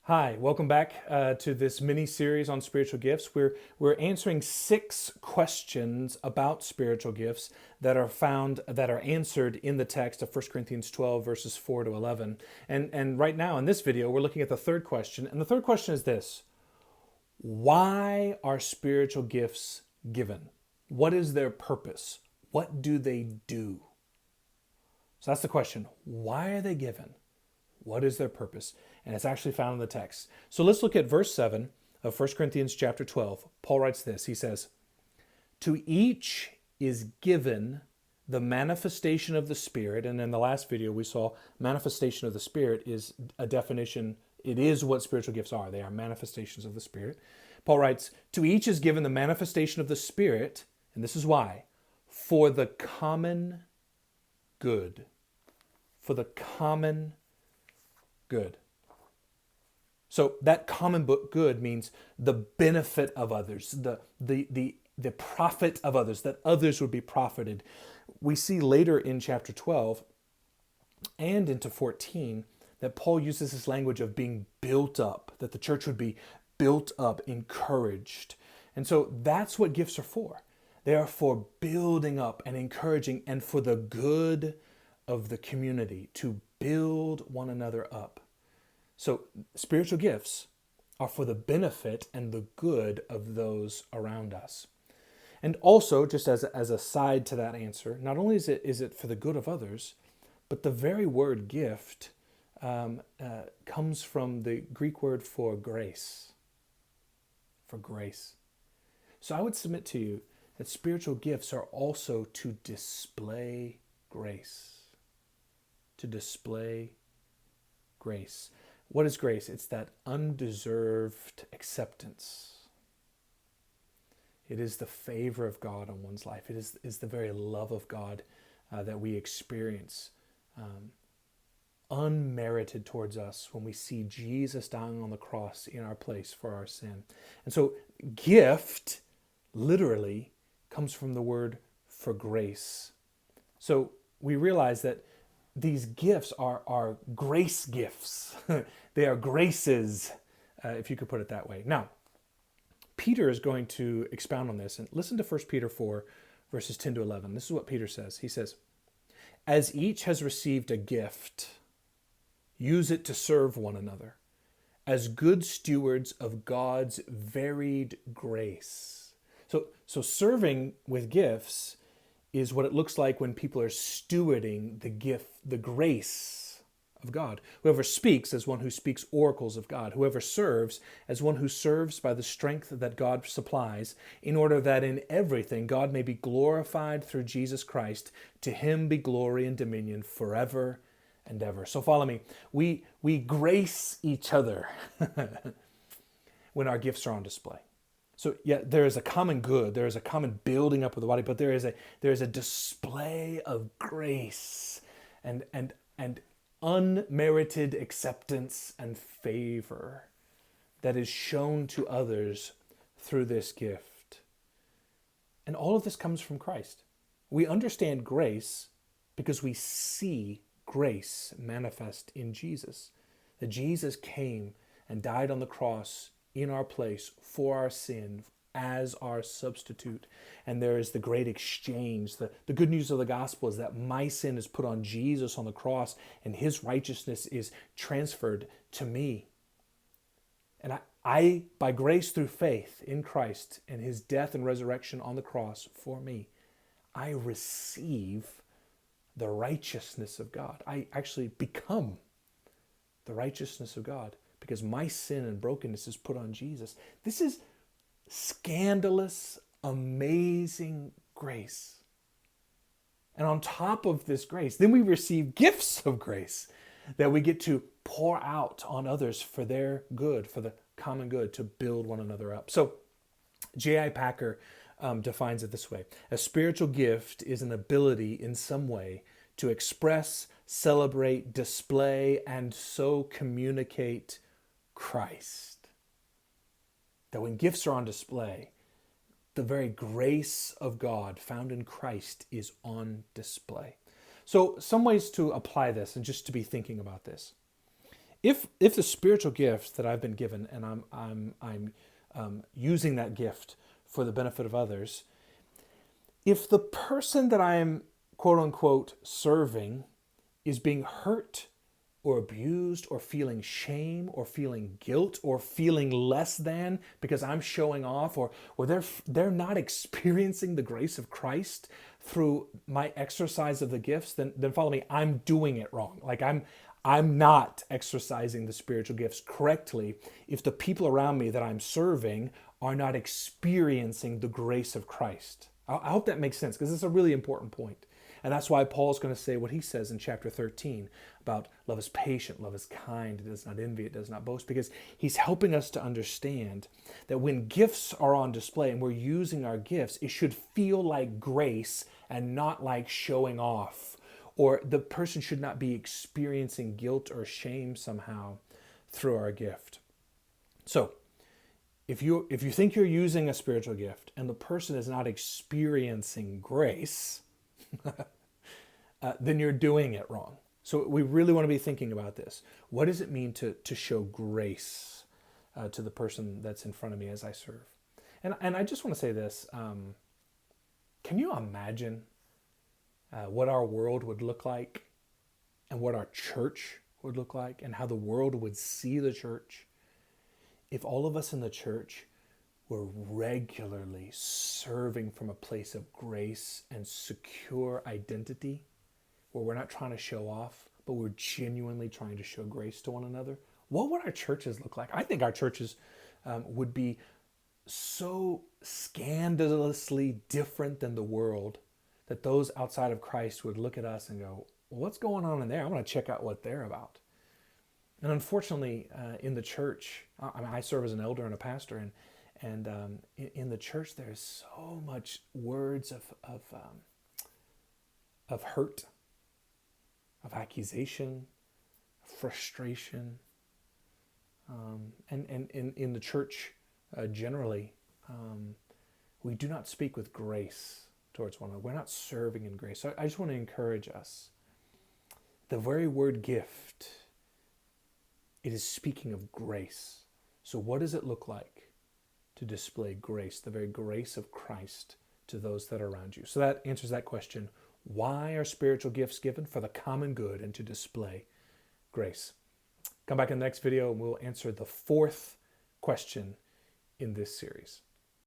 Hi, welcome back to this mini series on spiritual gifts. We're answering 6 questions about spiritual gifts that are answered in the text of 1 Corinthians 12 verses 4 to 11. And right now in this video we're looking at the third question, and the third question is this: why are spiritual gifts given? What is their purpose? What do they do? So that's the question. Why are they given? What is their purpose? And it's actually found in the text. So let's look at verse 7 of 1 Corinthians chapter 12. Paul writes this. He says, "To each is given the manifestation of the Spirit." And in the last video, we saw manifestation of the Spirit is a definition. It is what spiritual gifts are. They are manifestations of the Spirit. Paul writes, "To each is given the manifestation of the Spirit," and this is why, "for the common good." For the common good. So that common good means the benefit of others, the profit of others, that others would be profited. We see later in chapter 12 and into 14 that Paul uses this language of being built up, that the church would be built up, encouraged. And so that's what gifts are for. They are for building up and encouraging and for the good of the community, to build one another up. So spiritual gifts are for the benefit and the good of those around us. And also, just as a side to that answer, not only is it for the good of others, but the very word gift comes from the Greek word for grace. For grace. So I would submit to you that spiritual gifts are also to display grace. To display grace. What is grace? It's that undeserved acceptance. It is the favor of God on one's life. It is the very love of God that we experience, unmerited towards us when we see Jesus dying on the cross in our place for our sin. And so gift literally comes from the word for grace. So we realize that these gifts are grace gifts. They are graces, if you could put it that way. Now, Peter is going to expound on this. And listen to 1 Peter 4, verses 10 to 11. This is what Peter says. He says, "As each has received a gift, use it to serve one another as good stewards of God's varied grace." So serving with gifts is what it looks like when people are stewarding the gift, the grace of God. Whoever speaks as one who speaks oracles of God. Whoever serves as one who serves by the strength that God supplies, in order that in everything God may be glorified through Jesus Christ. To him be glory and dominion forever and ever. So follow me. We grace each other when our gifts are on display. So yeah, there is a common good, there is a common building up of the body, but there is a display of grace and unmerited acceptance and favor that is shown to others through this gift. And all of this comes from Christ. We understand grace because we see grace manifest in Jesus. That Jesus came and died on the cross in our place for our sin as our substitute. And there is the great exchange. The good news of the gospel is that my sin is put on Jesus on the cross and his righteousness is transferred to me. And I, by grace through faith in Christ and his death and resurrection on the cross for me, I receive the righteousness of God. I actually become the righteousness of God, because my sin and brokenness is put on Jesus. This is scandalous, amazing grace. And on top of this grace, then we receive gifts of grace that we get to pour out on others for their good, for the common good, to build one another up. So J.I. Packer defines it this way: a spiritual gift is an ability in some way to express, celebrate, display, and so communicate Christ. That when gifts are on display, the very grace of God found in Christ is on display. So some ways to apply this and just to be thinking about this. if the spiritual gifts that I've been given and I'm using that gift for the benefit of others, if the person that I am quote unquote serving is being hurt or abused or feeling shame or feeling guilt or feeling less than because I'm showing off, or they're not experiencing the grace of Christ through my exercise of the gifts, then follow me, I'm doing it wrong. Like I'm not exercising the spiritual gifts correctly if the people around me that I'm serving are not experiencing the grace of Christ. I hope that makes sense, because it's a really important point. And that's why Paul's going to say what he says in chapter 13 about love is patient, love is kind, it does not envy, it does not boast, because he's helping us to understand that when gifts are on display and we're using our gifts, it should feel like grace and not like showing off. Or the person should not be experiencing guilt or shame somehow through our gift. So, if you think you're using a spiritual gift and the person is not experiencing grace, then you're doing it wrong. So we really want to be thinking about this. What does it mean to show grace to the person that's in front of me as I serve? And I just want to say this. Can you imagine what our world would look like and what our church would look like and how the world would see the church if all of us in the church were regularly serving from a place of grace and secure identity, where we're not trying to show off, but we're genuinely trying to show grace to one another? What would our churches look like? I think our churches would be so scandalously different than the world that those outside of Christ would look at us and go, well, what's going on in there? I want to check out what they're about. And unfortunately, in the church, I serve as an elder and a pastor, and in the church, there's so much words of hurt, of accusation, frustration, and in the church generally, we do not speak with grace towards one another. We're not serving in grace. So I just want to encourage us. The very word gift, it is speaking of grace. So what does it look like to display grace, the very grace of Christ to those that are around you? So that answers that question. Why are spiritual gifts given? For the common good and to display grace. Come back in the next video and we'll answer the fourth question in this series.